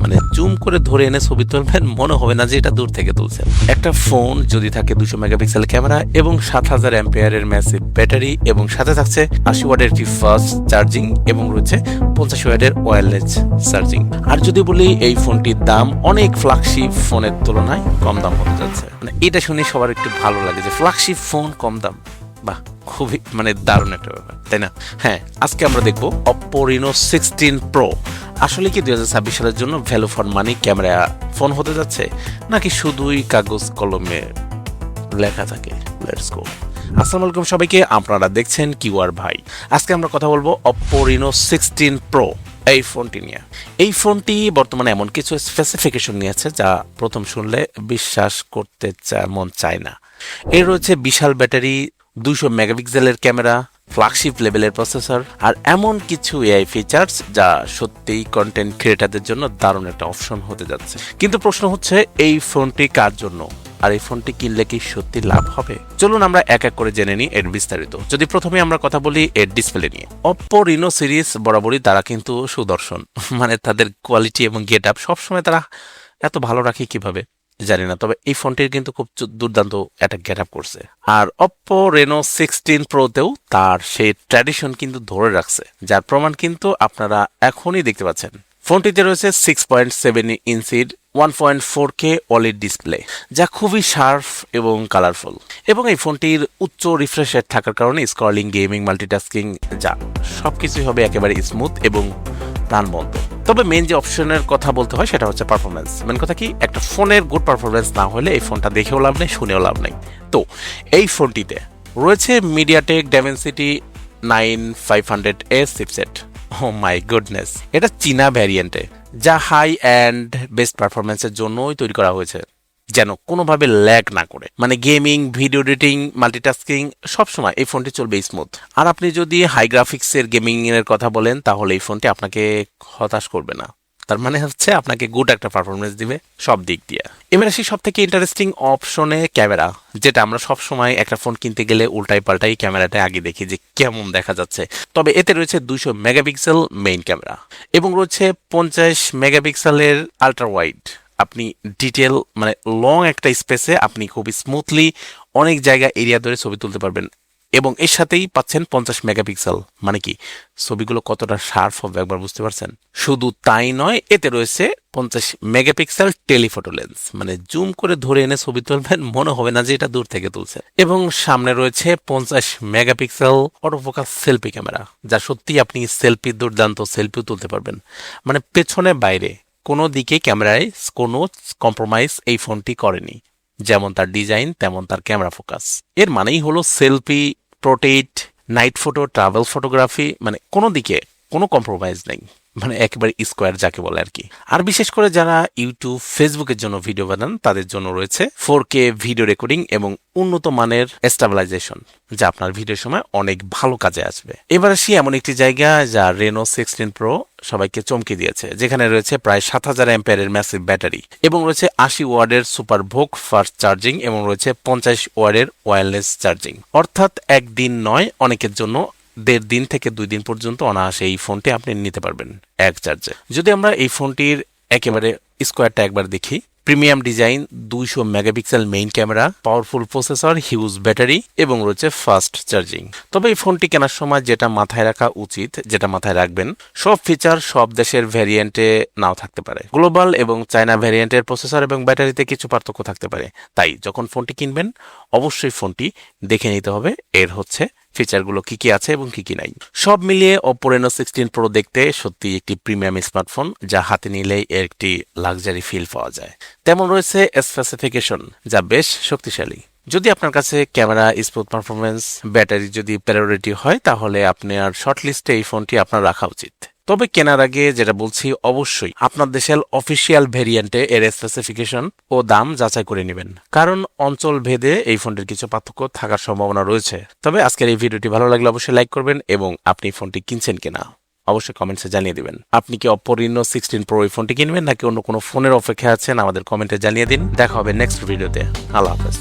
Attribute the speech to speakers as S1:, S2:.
S1: মানে জুম করে ধরে এনে ছবি তুলবেন, মনে হবে না যে এটা দূর থেকে তুলছেন। একটা ফোন যদি থাকে 200 মেগাপিক্সেল ক্যামেরা এবং 7000 অ্যাম্পিয়ারের ম্যাসিভ ব্যাটারি এবং সাথে থাকছে 80 ওয়াটের একটি ফাস্ট চার্জিং এবং রয়েছে 50 ওয়াটের ওয়্যারলেস চার্জিং। আর যদি বলি এই ফোনটির দাম অনেক ফ্ল্যাগশিপ ফোনের তুলনায় কম দাম হতে যাচ্ছে, মানে এটা শুনে সবার একটু ভালো লাগে যে ফ্ল্যাগশিপ ফোন কম দাম, বাহ খুবই দারুণ একটা ব্যাপার, তাই না? হ্যাঁ, আজকে আমরা দেখবো Oppo Reno 16 Pro আসলে কি 2026 সালের জন্য value for money camera phone হতে যাচ্ছে, নাকি শুধুই কাগজ কলমে লেখা থাকে। Let's go. আসসালামু আলাইকুম সবাইকে, আপনারা দেখছেন কিউআর ভাই। আজকে আমরা কথা বলবো Oppo Reno 16 Pro এই ফোনটি নিয়ে। এই ফোনটি বর্তমানে এমন কিছু স্পেসিফিকেশন নিয়েছে যা প্রথম শুনলে বিশ্বাস করতে মন চায় না। এর রয়েছে বিশাল ব্যাটারি, 200 মেগাপিক্সেলের ক্যামেরা, ফ্ল্যাগশিপ লেভেলের প্রসেসর আর এমন কিছু এআই ফিচার্স যা সত্যিই কন্টেন্ট ক্রিয়েটারদের জন্য দারুণ একটা অপশন হতে যাচ্ছে। কিন্তু প্রশ্ন হচ্ছে এই ফোনটি কার জন্য, আর এই ফোনটি কিনলে কি সত্যি লাভ হবে? চলুন আমরা এক এক করে জেনে নিই এর বিস্তারিত। যদি প্রথমে আমরা কথা বলি এর ডিসপ্লে নিয়ে, Oppo Reno সিরিজ বরাবরই তারা কিন্তু সুদর্শন, মানে তাদের কোয়ালিটি এবং গেট আপ সবসময় তারা এত ভালো রাখে কিভাবে জানি না, তবে এই ফোনটির কিন্তু খুব দুর্দান্ত একটা গেট আপ করছে। আর Oppo Reno 16 Pro তেও তার সেই ট্র্যাডিশন কিন্তু ধরে রাখছে, যার প্রমাণ কিন্তু আপনারা এখনই দেখতে পাচ্ছেন। ফোনটিতে রয়েছে 6.7 ইঞ্চির 1.4K OLED ডিসপ্লে, যা খুবই শার্প এবং কালারফুল, এবং এই ফোনটির উচ্চ রিফ্রেশ রেট থাকার কারণে স্ক্রলিং, গেমিং, মাল্টিটাস্কিং যা সবকিছুই হবে একেবারে স্মুথ এবং প্রাণবন্ত। তবে মেন যে অপশনের কথা বলতে হয় সেটা হচ্ছে পারফরমেন্স। মেন কথা কি, একটা ফোনের গুড পারফরমেন্স না হলে এই ফোনটা দেখেও লাভ নেই, শুনেও লাভ নেই। তো এই ফোনটিতে রয়েছে MediaTek Dimensity 9500S chipset. Oh my goodness, এটা চীনা ভ্যারিয়েন্টে, যা হাই অ্যান্ড বেস্ট পারফরমেন্সের জন্যই তৈরি করা হয়েছে, যেন কোনোভাবে ল্যাগ না করে। মানে গেমিং, ভিডিও এডিটিং, মাল্টিটাস্কিং সবসময় এই ফোনটি চলবে স্মুথ। আর আপনি যদি হাই গ্রাফিক্সের গেমিং এর কথা বলেন তাহলে এই ফোনটি আপনাকে হতাশ করবে না। তার মানে হচ্ছে আপনাকে গুড একটা পারফরমেন্স দিবে সব দিক দিয়ে। এবার আসি সব থেকে ইন্টারেস্টিং অপশনে, ক্যামেরা, যেটা আমরা সব সময় একটা ফোন কিনতে গেলে উল্টাই পাল্টাই ক্যামেরাটা আগে দেখি যে কেমন দেখা যাচ্ছে। তবে এতে রয়েছে 200 মেগাপিক্সেল মেইন ক্যামেরা এবং রয়েছে 50 মেগাপিক্সেলের আল্ট্রা ওয়াইড। আপনি ডিটেল লং একটা স্পেসে আপনি খুব স্মুথলি অনেক জায়গা এরিয়া ধরে ছবি তুলতে পারবেন, এবং এর সাথেই পাচ্ছেন 50 মেগাপিক্সেল। মানে কি, ছবিগুলো কতটা শার্প হবে একবার বুঝতে পারছেন? শুধু তাই নয়, এতে রয়েছে 50 মেগাপিক্সেল টেলিফটো লেন্স, মানে জুম করে ধরে এনে ছবি তুলবেন, মনে হবে না যে এটা দূর থেকে তুলছে। এবং সামনে রয়েছে 50 মেগাপিক্সেল অটোফোকাস সেলফি ক্যামেরা, যা সত্যি আপনি সেলফি, দুর্দান্ত সেলফিও তুলতে পারবেন। মানে পেছনে বাইরে কোনো দিকে ক্যামেরায় কোনো কম্প্রোমাইজ এই ফোনটি করেনি, যেমন তার ডিজাইন তেমন তার ক্যামেরা ফোকাস। এর মানেই হলো selfie, portrait, night photo, travel photography, মানে কোনো দিকে কোনো কম্প্রোমাইজ নেই, মানে একেবারে স্কোয়ার যাকে বলে আর কি। আর বিশেষ করে যারা ইউটিউব, ফেসবুকের জন্য ভিডিও বানান তাদের জন্য রয়েছে 4K ভিডিও রেকর্ডিং এবং উন্নত মানের স্টেবিলাইজেশন, যা আপনার ভিডিওর সময় অনেক ভালো কাজে আসবে। এবার আসি এমন একটি জায়গা যা Reno 16 Pro সবাইকে চমকে দিয়েছে, যেখানে রয়েছে প্রায় 7000 অ্যাম্পিয়ারের ম্যাসিভ ব্যাটারি এবং রয়েছে 80 ওয়াটের সুপার ভোক ফাস্ট চার্জিং এবং রয়েছে 50 ওয়াটের ওয়্যারলেস চার্জিং। অর্থাৎ একদিন নয়, অনেকের জন্য 1.5 দিন থেকে 2 দিন পর্যন্ত অনায়াসে এই ফোনটি আপনি নিতে পারবেন এক চার্জে। যদি আমরা এই ফোনটির একেবারে স্কোয়ারটা একবার দেখি, premium design, 200 megapixel main camera, powerful processor, huge battery এবং রয়েছে ফাস্ট চার্জিং। তবে এই ফোনটি কেনার সময় যেটা মাথায় রাখা উচিত, যেটা মাথায় রাখবেন, সব ফিচার সব দেশের ভ্যারিয়েন্টে নাও থাকতে পারে। গ্লোবাল এবং চায়না ভ্যারিয়েন্টের প্রসেসর এবং ব্যাটারিতে কিছু পার্থক্য থাকতে পারে। তাই যখন ফোনটি কিনবেন অবশ্যই ফোনটি দেখে নিতে হবে এর ফিচারগুলো কি কি আছে এবং কি কি নাই। সব মিলিয়ে Oppo Reno 16 Pro দেখতে সত্যি একটি প্রিমিয়াম স্মার্টফোন, যা হাতে নিলেই এর একটি লাক্সারি ফিল পাওয়া যায়। তেমন রয়েছে স্পেসিফিকেশন যা বেশ শক্তিশালী। যদি আপনার কাছে ক্যামেরা, স্মুথ পারফরমেন্স, ব্যাটারি যদি প্রায়োরিটি হয় তাহলে আপনার শর্ট লিস্টে এই ফোনটি আপনার রাখা উচিত। তবে কেনার আগে যেটা বলছি, অবশ্যই আপনার দেশের অফিসিয়াল ভেরিয়েন্টে এর স্পেসিফিকেশন ও দাম যাচাই করে নেবেন, কারণ অঞ্চল ভেদে এই ফোনটির কিছু পার্থক্য থাকার সম্ভাবনা রয়েছে। তবে আজকের এই ভিডিওটি ভালো লাগলে অবশ্যই লাইক করবেন এবং আপনি ফোনটি কিনছেন কিনা অবশ্যই কমেন্টসে জানিয়ে দিবেন। আপনি কি Oppo Reno 16 Pro এই ফোনটি কিনবেন নাকি অন্য কোনো ফোনের অপেক্ষা আছেন আমাদের কমেন্টে জানিয়ে দিন। দেখা হবে নেক্সট ভিডিওতে। আল্লাহ হাফেজ।